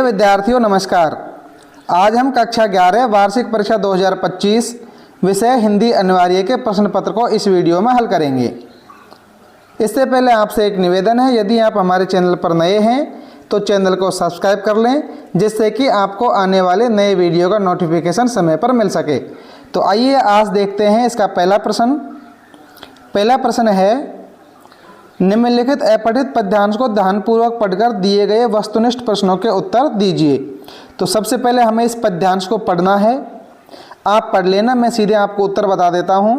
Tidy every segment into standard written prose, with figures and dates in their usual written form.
विद्यार्थियों नमस्कार। आज हम कक्षा 11 वार्षिक परीक्षा 2025 विषय हिंदी अनिवार्य के प्रश्न पत्र को इस वीडियो में हल करेंगे। इससे पहले आपसे एक निवेदन है, यदि आप हमारे चैनल पर नए हैं तो चैनल को सब्सक्राइब कर लें, जिससे कि आपको आने वाले नए वीडियो का नोटिफिकेशन समय पर मिल सके। तो आइए आज देखते हैं इसका पहला प्रश्न है, निम्नलिखित अपठित पद्यांश को ध्यानपूर्वक पढ़कर दिए गए वस्तुनिष्ठ प्रश्नों के उत्तर दीजिए। तो सबसे पहले हमें इस पद्यांश को पढ़ना है। आप पढ़ लेना, मैं सीधे आपको उत्तर बता देता हूँ।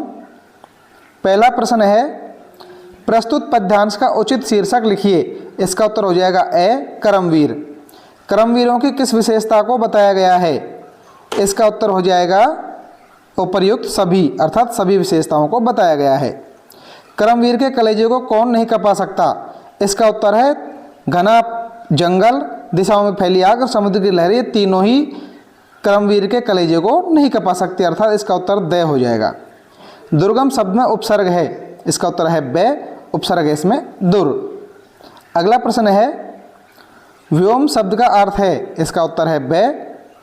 पहला प्रश्न है, प्रस्तुत पद्यांश का उचित शीर्षक लिखिए। इसका उत्तर हो जाएगा ए, कर्मवीर। कर्मवीरों की किस विशेषता को बताया गया है? इसका उत्तर हो जाएगा उपर्युक्त सभी, अर्थात सभी विशेषताओं को बताया गया है। कर्मवीर के कलेजे को कौन नहीं कपा सकता? इसका उत्तर है घना जंगल, दिशाओं में फैली आग और समुद्र की लहरें, ये तीनों ही कर्मवीर के कलेजे को नहीं कपा सकती, अर्थात इसका उत्तर द हो जाएगा। दुर्गम शब्द में उपसर्ग है, इसका उत्तर है बे, उपसर्ग है इसमें दुर। अगला प्रश्न है, व्योम शब्द का अर्थ है? इसका उत्तर है बे,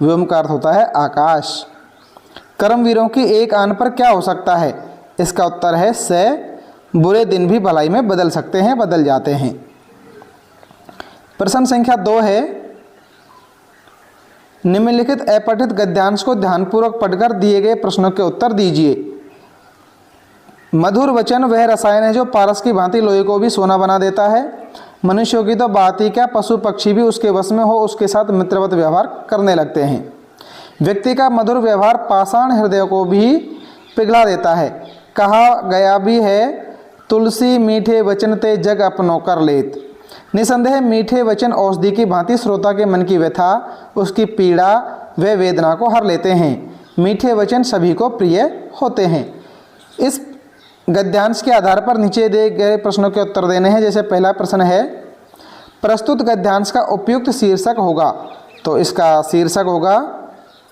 व्योम का अर्थ होता है आकाश। कर्मवीरों की एक आन पर क्या हो सकता है? इसका उत्तर है से, बुरे दिन भी भलाई में बदल सकते हैं, बदल जाते हैं। प्रश्न संख्या 2 है, निम्नलिखित अपठित गद्यांश को ध्यानपूर्वक पढ़कर दिए गए प्रश्नों के उत्तर दीजिए। मधुर वचन वह रसायन है जो पारस की भांति लोहे को भी सोना बना देता है। मनुष्यों की तो बात ही क्या, पशु पक्षी भी उसके वश में हो उसके साथ मित्रवत व्यवहार करने लगते हैं। व्यक्ति का मधुर व्यवहार पाषाण हृदय को भी पिघला देता है। कहा गया भी है, तुलसी मीठे वचन ते जग अपनो कर लेत। निसंदेह मीठे वचन औषधि की भांति श्रोता के मन की व्यथा, उसकी पीड़ा व वेदना को हर लेते हैं। मीठे वचन सभी को प्रिय होते हैं। इस गद्यांश के आधार पर नीचे दिए गए प्रश्नों के उत्तर देने हैं। जैसे पहला प्रश्न है, प्रस्तुत गद्यांश का उपयुक्त शीर्षक होगा। तो इसका शीर्षक होगा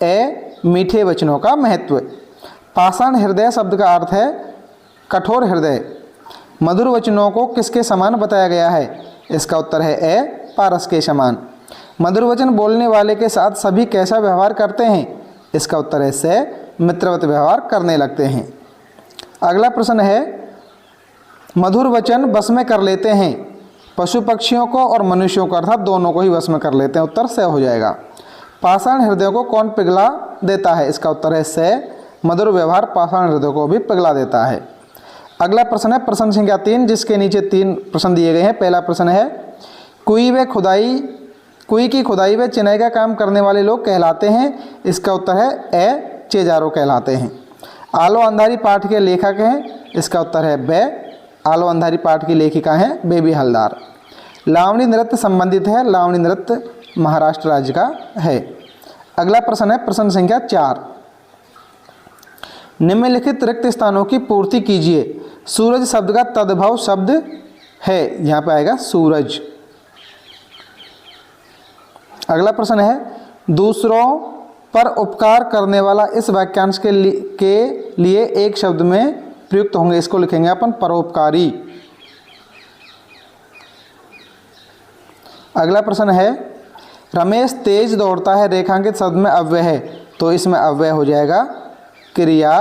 ए, मीठे वचनों का महत्व। पाषाण हृदय शब्द का अर्थ है कठोर हृदय। मधुर वचनों को किसके समान बताया गया है? इसका उत्तर है ए, पारस के समान। मधुर वचन बोलने वाले के साथ सभी कैसा व्यवहार करते हैं? इसका उत्तर है से, मित्रवत व्यवहार करने लगते हैं। अगला प्रश्न है, मधुर वचन वश में कर लेते हैं। पशु पक्षियों को और मनुष्यों को, अर्थात दोनों को ही वश में कर लेते हैं। उत्तर से हो जाएगा। पाषाण हृदय को कौन पिघला देता है? इसका उत्तर है से, मधुर व्यवहार पाषाण हृदय को भी पिघला देता है। अगला प्रश्न है प्रश्न संख्या 3, जिसके नीचे 3 प्रश्न दिए गए हैं। पहला प्रश्न है, कुई की खुदाई व चिनाई का काम करने वाले लोग कहलाते हैं। इसका उत्तर है ए, चेजारो कहलाते हैं। आलो अंधारी पाठ के लेखक हैं। इसका उत्तर है बे, आलो अंधारी पाठ की लेखिका हैं बेबी हलदार। लावणी नृत्य संबंधित है। लावणी नृत्य महाराष्ट्र राज्य का है। अगला प्रश्न है प्रश्न संख्या 4, निम्नलिखित रिक्त स्थानों की पूर्ति कीजिए। सूरज शब्द का तद्भव शब्द है, यहाँ पे आएगा सूरज। अगला प्रश्न है, दूसरों पर उपकार करने वाला इस वाक्यांश के लिए एक शब्द में प्रयुक्त होंगे। इसको लिखेंगे अपन परोपकारी। अगला प्रश्न है, रमेश तेज दौड़ता है, रेखांकित शब्द में अव्यय है। तो इसमें अव्यय हो जाएगा क्रिया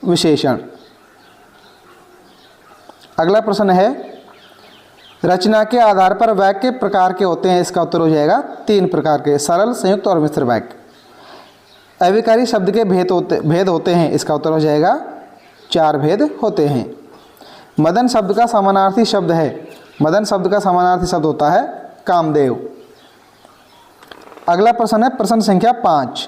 विशेषण। अगला प्रश्न है, रचना के आधार पर वाक्य प्रकार के होते हैं। इसका उत्तर हो जाएगा 3 प्रकार के, सरल, संयुक्त और मिश्र वाक्य। अविकारी शब्द के भेद होते हैं। इसका उत्तर हो जाएगा 4 भेद होते हैं। मदन शब्द का समानार्थी शब्द है। मदन शब्द का समानार्थी शब्द होता है कामदेव। अगला प्रश्न है प्रश्न संख्या 5,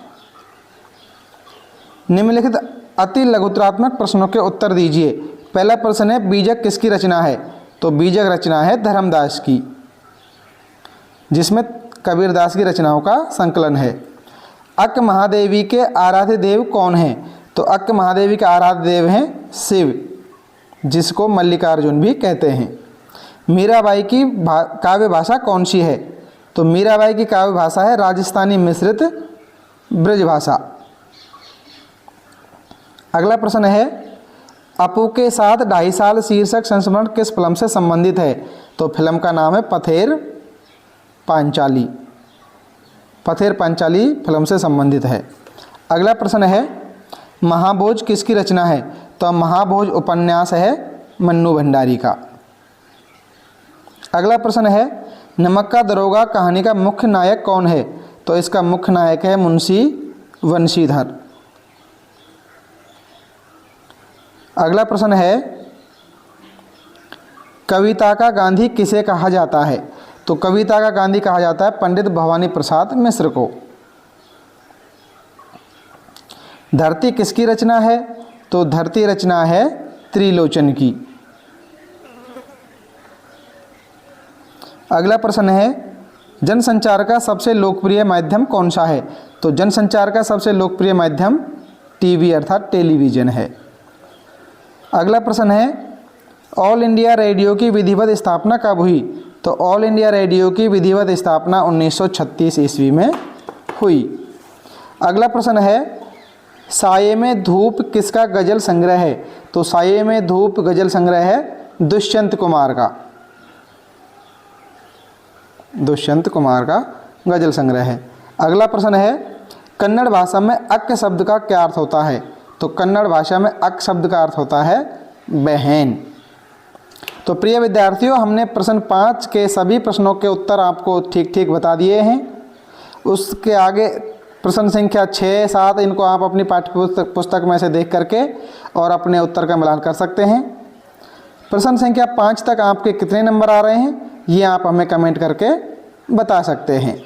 निम्नलिखित अति लघुतरात्मक प्रश्नों के उत्तर दीजिए। पहला प्रश्न है, बीजक किसकी रचना है? तो बीजक रचना है धर्मदास की, जिसमें कबीरदास की रचनाओं का संकलन है। अक्क महादेवी के आराध्य देव कौन हैं? तो अक्क महादेवी के आराध्य देव हैं शिव, जिसको मल्लिकार्जुन भी कहते हैं। मीराबाई की काव्य भाषा कौन सी है? तो मीराबाई की काव्य भाषा है राजस्थानी मिश्रित ब्रज भाषा। अगला प्रश्न है, अपू के साथ 2.5 साल शीर्षक संस्मरण किस फिल्म से संबंधित है? तो फिल्म का नाम है पथेर पांचाली। पथेर पांचाली फिल्म से संबंधित है। अगला प्रश्न है महाभोज किसकी रचना है? तो महाभोज उपन्यास है मन्नू भंडारी का। अगला प्रश्न है नमक का दरोगा कहानी का मुख्य नायक कौन है? तो इसका मुख्य नायक है मुंशी वंशीधर। अगला प्रश्न है कविता का गांधी किसे कहा जाता है? तो कविता का गांधी कहा जाता है पंडित भवानी प्रसाद मिश्र को। धरती किसकी रचना है? तो धरती रचना है त्रिलोचन की। अगला प्रश्न है जनसंचार का सबसे लोकप्रिय माध्यम कौन सा है? तो जनसंचार का सबसे लोकप्रिय माध्यम टीवी अर्थात टेलीविज़न है। अगला प्रश्न है ऑल इंडिया रेडियो की विधिवत स्थापना कब हुई? तो ऑल इंडिया रेडियो की विधिवत स्थापना 1936 ईस्वी में हुई। अगला प्रश्न है साये में धूप किसका गज़ल संग्रह है? तो साये में धूप गज़ल संग्रह है दुष्यंत कुमार का। दुष्यंत कुमार का गज़ल संग्रह है। अगला प्रश्न है कन्नड़ भाषा में अक शब्द का क्या अर्थ होता है? तो कन्नड़ भाषा में अक शब्द का अर्थ होता है बहन। तो प्रिय विद्यार्थियों, हमने प्रश्न 5 के सभी प्रश्नों के उत्तर आपको ठीक ठीक बता दिए हैं। उसके आगे प्रश्न संख्या 6, 7 इनको आप अपनी पाठ्य पुस्तक में से देख करके और अपने उत्तर का मिलान कर सकते हैं। प्रश्न संख्या 5 तक आपके कितने नंबर आ रहे हैं ये आप हमें कमेंट करके बता सकते हैं।